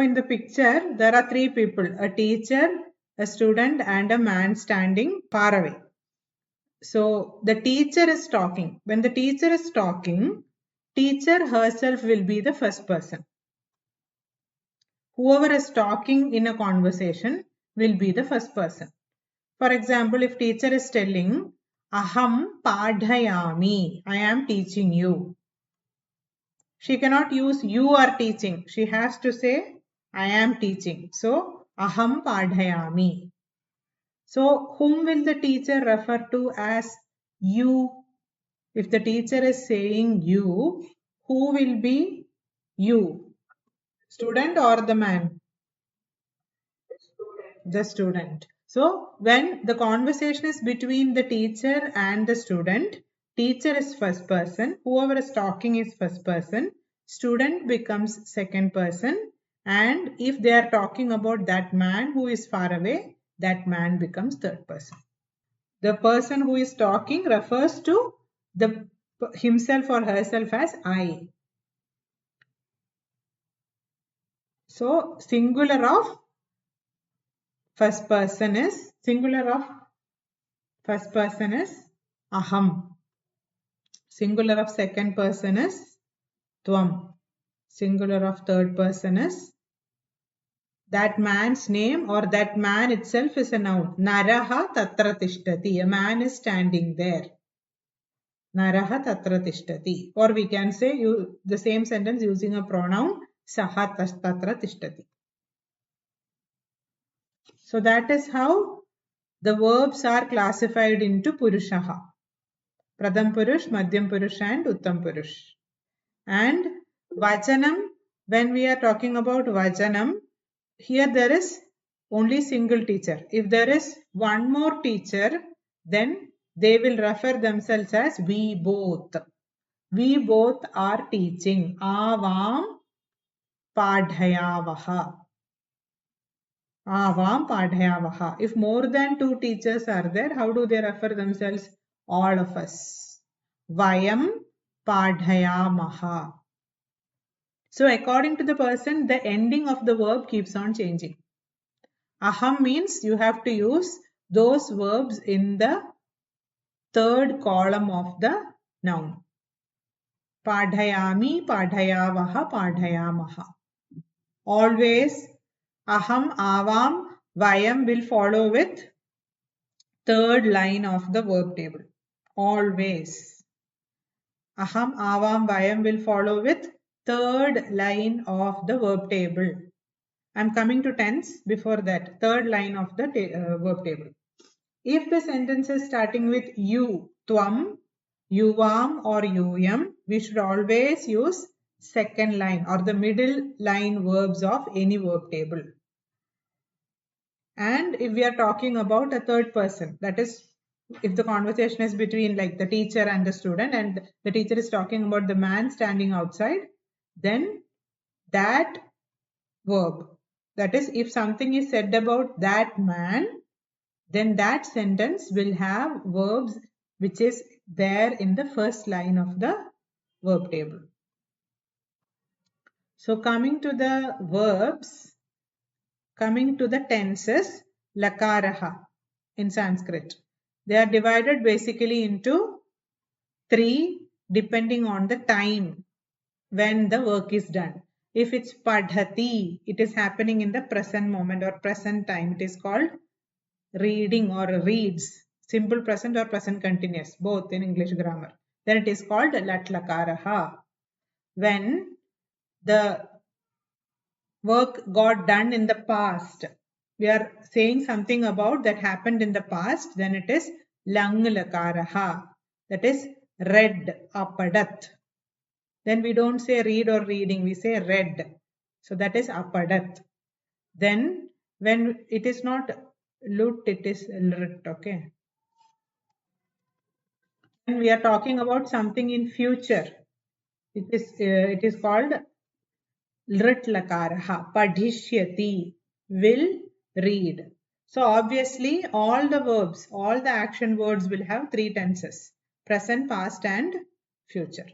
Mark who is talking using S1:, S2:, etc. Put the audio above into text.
S1: in the picture, there are three people, a teacher, a student, and a man standing far away. So the teacher is talking. When the teacher is talking, teacher herself will be the first person. Whoever is talking in a conversation will be the first person. For example, if teacher is telling, Aham padhayami, I am teaching you. She cannot use you are teaching. She has to say, I am teaching. So, Aham padhayami. So, whom will the teacher refer to as you? If the teacher is saying you, who will be you? Student or the man? The student. So, when the conversation is between the teacher and the student, teacher is first person, whoever is talking is first person, student becomes second person, and if they are talking about that man who is far away, that man becomes third person. The person who is talking refers to himself or herself as I. So, singular of first person is aham. Singular of second person is tvam. Singular of third person is that man's name or that man itself is a noun. Naraha tatra tishtati. A man is standing there. Naraha tatra tishtati. Or we can say the same sentence using a pronoun saha tatra tishtati. So that is how the verbs are classified into Purushaha. Pradham Purush, Madhyam Purush and Uttam Purush. And Vachanam, when we are talking about Vachanam, here there is only single teacher. If there is one more teacher, then they will refer themselves as we both. We both are teaching. Avam padhayavaha. Avam padhayavaha. If more than two teachers are there, how do they refer themselves? All of us. Vayam padhayamaha. So according to the person, the ending of the verb keeps on changing. Aham means you have to use those verbs in the third column of the noun. Padhayami, padhayavaha, padhayamaha. Always aham, avam, vayam will follow with third line of the verb table. Always. Aham, avam, vayam will follow with third line of the verb table. I am coming to tense before that. Third line of the verb table. If the sentence is starting with you, tvam, yuvam or yuyam, we should always use second line or the middle line verbs of any verb table. And if we are talking about a third person, that is, if the conversation is between like the teacher and the student and the teacher is talking about the man standing outside, then that verb, that is, if something is said about that man, then that sentence will have verbs which is there in the first line of the verb table. So coming to the verbs, coming to the tenses, lakaraha in Sanskrit. They are divided basically into three depending on the time when the work is done. If it's padhati, it is happening in the present moment or present time. It is called reading or reads. Simple present or present continuous, both in English grammar. Then it is called latlakaraha. When the work got done in the past, we are saying something about that happened in the past, then it is lang lakaraha. That is read, apadat. Then we don't say read or reading, we say read. So that is apadat. Then when it is not lut, it is lrit, okay. When we are talking about something in future, it is called lrit lakaraha. Padhishyati, will read. So obviously all the verbs, all the action words will have three tenses: present, past and future.